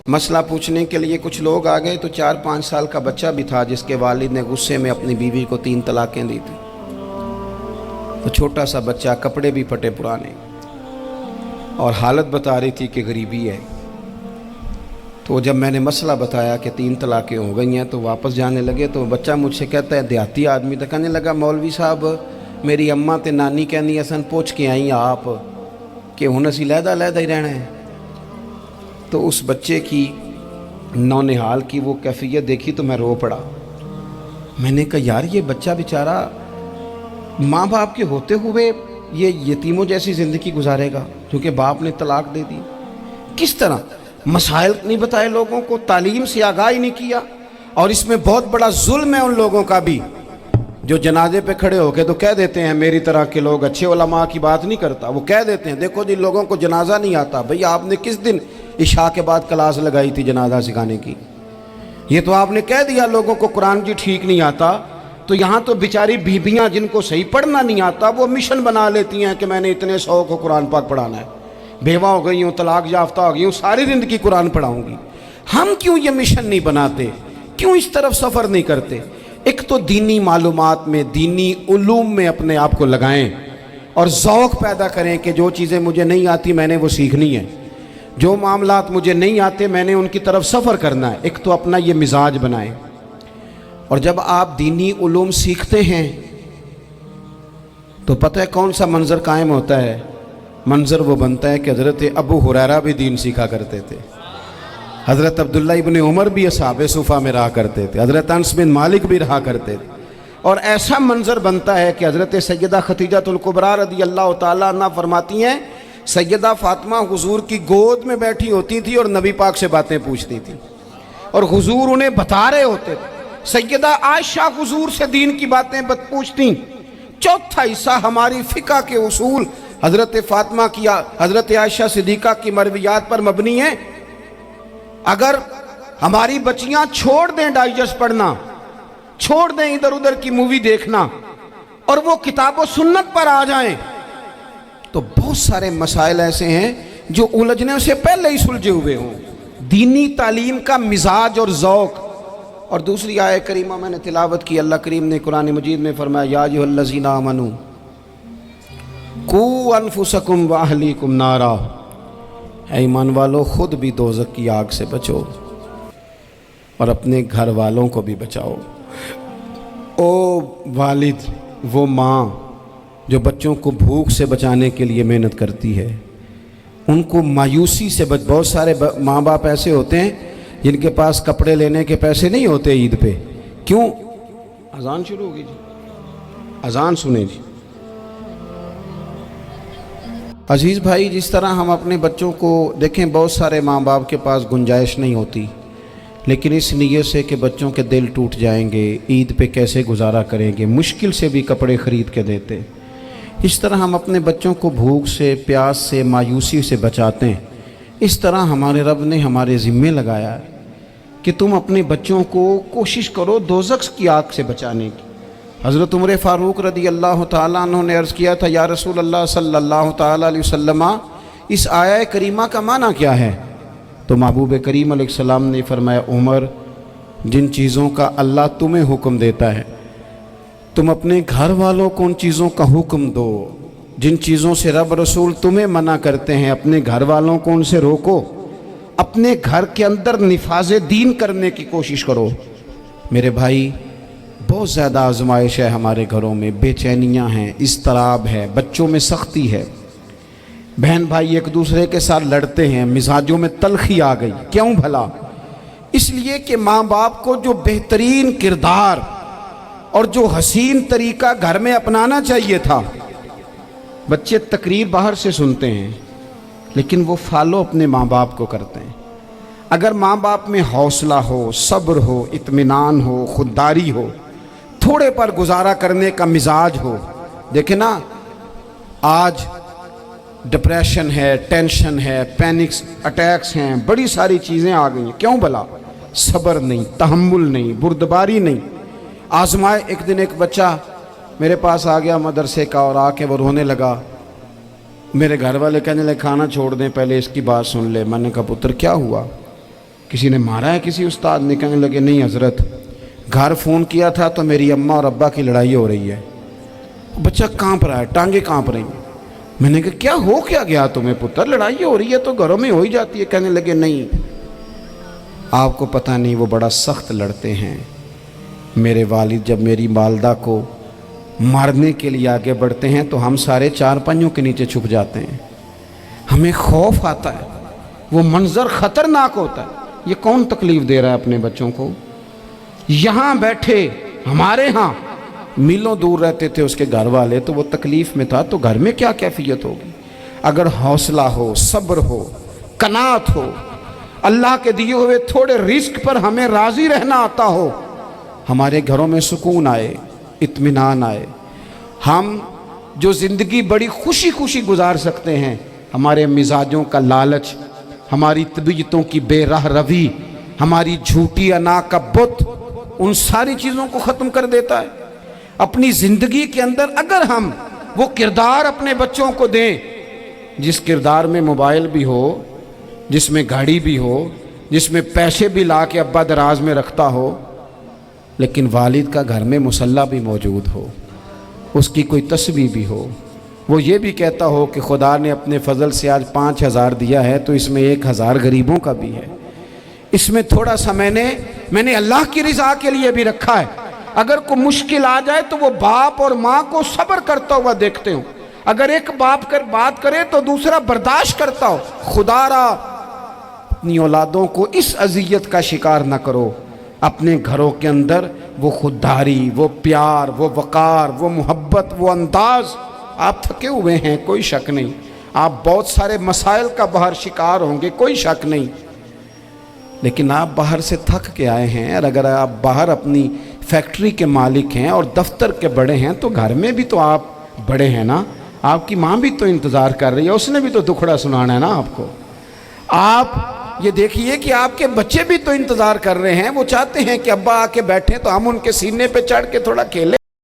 مسئلہ پوچھنے کے لیے کچھ لوگ آ گئے تو 4-5 سال کا بچہ بھی تھا جس کے والد نے غصے میں اپنی بیوی کو 3 طلاقیں دی تھی. تو چھوٹا سا بچہ، کپڑے بھی پھٹے پرانے، اور حالت بتا رہی تھی کہ غریبی ہے. تو جب میں نے مسئلہ بتایا کہ 3 طلاقیں ہو گئی ہیں تو واپس جانے لگے. تو بچہ مجھ سے کہتا ہے، دیہاتی آدمی تو کہنے لگا، مولوی صاحب میری اماں تے نانی کہنی اسن پوچھ کے آئیں آپ کہ ہن اسی لہدا لہدا ہی رہنا ہے. تو اس بچے کی نونہال کی وہ کیفیت دیکھی تو میں رو پڑا. میں نے کہا یار یہ بچہ بیچارہ ماں باپ کے ہوتے ہوئے یہ یتیموں جیسی زندگی گزارے گا کیونکہ باپ نے طلاق دے دی. کس طرح مسائل نہیں بتائے لوگوں کو، تعلیم سے آگاہی نہیں کیا. اور اس میں بہت بڑا ظلم ہے ان لوگوں کا بھی جو جنازے پہ کھڑے ہو کے تو کہہ دیتے ہیں، میری طرح کے لوگ اچھے علماء کی بات نہیں کرتا، وہ کہہ دیتے ہیں دیکھو جن لوگوں کو جنازہ نہیں آتا. بھئی آپ نے کس دن عشاء کے بعد کلاس لگائی تھی جنازہ سکھانے کی؟ یہ تو آپ نے کہہ دیا لوگوں کو قرآن جی ٹھیک نہیں آتا. تو یہاں تو بیچاری بیویاں جن کو صحیح پڑھنا نہیں آتا وہ مشن بنا لیتی ہیں کہ میں نے اتنے 100 کو قرآن پاک پڑھانا ہے، بیوہ ہو گئی ہوں، طلاق یافتہ ہو گئی ہوں، ساری زندگی قرآن پڑھاؤں گی. ہم کیوں یہ مشن نہیں بناتے؟ کیوں اس طرف سفر نہیں کرتے؟ ایک تو دینی معلومات میں، دینی علوم میں اپنے آپ کو لگائیں اور ذوق پیدا کریں کہ جو چیزیں مجھے نہیں آتی میں نے وہ سیکھنی ہے، جو معاملات مجھے نہیں آتے میں نے ان کی طرف سفر کرنا ہے. ایک تو اپنا یہ مزاج بنائیں. اور جب آپ دینی علوم سیکھتے ہیں تو پتہ ہے کون سا منظر قائم ہوتا ہے؟ منظر وہ بنتا ہے کہ حضرت ابو ہریرہ بھی دین سیکھا کرتے تھے، حضرت عبداللہ ابن عمر بھی اصحاب صفہ میں رہا کرتے تھے، حضرت انس بن مالک بھی رہا کرتے تھے. اور ایسا منظر بنتا ہے کہ حضرت سیدہ خدیجہ الکبریٰ رضی اللہ تعالیٰ عنہ فرماتی ہیں سیدہ فاطمہ حضور کی گود میں بیٹھی ہوتی تھی اور نبی پاک سے باتیں پوچھتی تھی اور حضور انہیں بتا رہے ہوتے تھے. سیدہ عائشہ حضور سے دین کی باتیں پوچھتی. چوتھا حصہ ہماری فقہ کے اصول حضرت فاطمہ کی، حضرت عائشہ صدیقہ کی مرویات پر مبنی ہیں. اگر ہماری بچیاں چھوڑ دیں ڈائجسٹ پڑھنا، چھوڑ دیں ادھر ادھر کی مووی دیکھنا اور وہ کتاب و سنت پر آ جائیں تو بہت سارے مسائل ایسے ہیں جو الجھنے سے پہلے ہی سلجھے ہوئے ہوں. دینی تعلیم کا مزاج اور ذوق. اور دوسری آیت کریمہ میں نے تلاوت کی، اللہ کریم نے قرآن مجید میں فرمایا یا ایھا الذین آمنوا قوا انفسکم واہلیکم نارا، اے ایمان والو خود بھی دوزخ کی آگ سے بچو اور اپنے گھر والوں کو بھی بچاؤ. او والد، وہ ماں جو بچوں کو بھوک سے بچانے کے لیے محنت کرتی ہے، ان کو مایوسی سے بہت سارے ماں باپ ایسے ہوتے ہیں جن کے پاس کپڑے لینے کے پیسے نہیں ہوتے عید پہ. کیوں؟ اذان شروع ہوگی جی، اذان سنیں جی. عزیز بھائی، جس طرح ہم اپنے بچوں کو دیکھیں، بہت سارے ماں باپ کے پاس گنجائش نہیں ہوتی، لیکن اس نیت سے کہ بچوں کے دل ٹوٹ جائیں گے، عید پہ کیسے گزارا کریں گے، مشکل سے بھی کپڑے خرید کے دیتے. اس طرح ہم اپنے بچوں کو بھوک سے، پیاس سے، مایوسی سے بچاتے ہیں. اس طرح ہمارے رب نے ہمارے ذمے لگایا ہے کہ تم اپنے بچوں کو کوشش کرو دوزخ کی آگ سے بچانے کی. حضرت عمر فاروق رضی اللہ تعالیٰ عنہ نے عرض کیا تھا یا رسول اللہ صلی اللہ تعالیٰ علیہ وسلم، اس آیہ کریمہ کا معنی کیا ہے؟ تو محبوب کریم علیہ السلام نے فرمایا عمر، جن چیزوں کا اللہ تمہیں حکم دیتا ہے تم اپنے گھر والوں کو ان چیزوں کا حکم دو، جن چیزوں سے رب رسول تمہیں منع کرتے ہیں اپنے گھر والوں کو ان سے روکو. اپنے گھر کے اندر نفاذ دین کرنے کی کوشش کرو. میرے بھائی، بہت زیادہ آزمائش ہے ہمارے گھروں میں، بے چینیاں ہیں، اضطراب ہے، بچوں میں سختی ہے، بہن بھائی ایک دوسرے کے ساتھ لڑتے ہیں، مزاجوں میں تلخی آ گئی. کیوں بھلا؟ اس لیے کہ ماں باپ کو جو بہترین کردار اور جو حسین طریقہ گھر میں اپنانا چاہیے تھا، بچے تقریر باہر سے سنتے ہیں لیکن وہ فالو اپنے ماں باپ کو کرتے ہیں. اگر ماں باپ میں حوصلہ ہو، صبر ہو، اطمینان ہو، خودداری ہو، تھوڑے پر گزارا کرنے کا مزاج ہو. دیکھیں نا، آج ڈپریشن ہے، ٹینشن ہے، پینکس اٹیکس ہیں، بڑی ساری چیزیں آ گئی ہیں. کیوں بھلا؟ صبر نہیں، تحمل نہیں، بردباری نہیں. آزمائے. ایک دن ایک بچہ میرے پاس آ گیا مدرسے کا اور آ کے وہ رونے لگا. میرے گھر والے کہنے لگے کھانا چھوڑ دیں، پہلے اس کی بات سن لے. میں نے کہا پتر کیا ہوا؟ کسی نے مارا ہے کسی استاد نے؟ کہنے لگے نہیں حضرت، گھر فون کیا تھا تو میری اماں اور ابا کی لڑائی ہو رہی ہے۔ بچہ کانپ رہا ہے، ٹانگیں کانپ رہی ہیں۔ میں نے کہا کیا ہو کیا گیا تمہیں پتر؟ لڑائی ہو رہی ہے تو گھروں میں ہو ہی جاتی ہے۔ کہنے لگے نہیں، آپ کو پتہ نہیں وہ بڑا سخت لڑتے ہیں۔ میرے والد جب میری والدہ کو مارنے کے لیے آگے بڑھتے ہیں تو ہم سارے چارپائیوں کے نیچے چھپ جاتے ہیں، ہمیں خوف آتا ہے، وہ منظر خطرناک ہوتا ہے۔ یہ کون تکلیف دے رہا ہے اپنے بچوں کو؟ یہاں بیٹھے ہمارے ہاں میلوں دور رہتے تھے اس کے گھر والے، تو وہ تکلیف میں تھا، تو گھر میں کیا کیفیت ہوگی؟ اگر حوصلہ ہو، صبر ہو، قناعت ہو، اللہ کے دیے ہوئے تھوڑے رزق پر ہمیں راضی رہنا آتا ہو، ہمارے گھروں میں سکون آئے، اطمینان آئے، ہم جو زندگی بڑی خوشی خوشی گزار سکتے ہیں، ہمارے مزاجوں کا لالچ، ہماری طبیعتوں کی بے راہ روی، ہماری جھوٹی انا کا بت ان ساری چیزوں کو ختم کر دیتا ہے۔ اپنی زندگی کے اندر اگر ہم وہ کردار اپنے بچوں کو دیں جس کردار میں موبائل بھی ہو، جس میں گاڑی بھی ہو، جس میں پیسے بھی لا کے ابا دراز میں رکھتا ہو، لیکن والد کا گھر میں مصلی بھی موجود ہو، اس کی کوئی تسبیح بھی ہو، وہ یہ بھی کہتا ہو کہ خدا نے اپنے فضل سے آج 5,000 دیا ہے تو اس میں 1,000 غریبوں کا بھی ہے، اس میں تھوڑا سا میں نے اللہ کی رضا کے لیے بھی رکھا ہے۔ اگر کوئی مشکل آ جائے تو وہ باپ اور ماں کو صبر کرتا ہوا دیکھتے ہوں، اگر ایک باپ کر بات کرے تو دوسرا برداشت کرتا ہو۔ خدا را اپنی اولادوں کو اس اذیت کا شکار نہ کرو۔ اپنے گھروں کے اندر وہ خودداری، وہ پیار، وہ وقار، وہ محبت، وہ انداز۔ آپ تھکے ہوئے ہیں، کوئی شک نہیں، آپ بہت سارے مسائل کا باہر شکار ہوں گے، کوئی شک نہیں، لیکن آپ باہر سے تھک کے آئے ہیں، اور اگر آپ باہر اپنی فیکٹری کے مالک ہیں اور دفتر کے بڑے ہیں تو گھر میں بھی تو آپ بڑے ہیں نا، آپ کی ماں بھی تو انتظار کر رہی ہے، اس نے بھی تو دکھڑا سنانا ہے نا آپ کو۔ آپ یہ دیکھیے کہ آپ کے بچے بھی تو انتظار کر رہے ہیں، وہ چاہتے ہیں کہ ابا آ کے بیٹھیں تو ہم ان کے سینے پہ چڑھ کے تھوڑا کھیلیں۔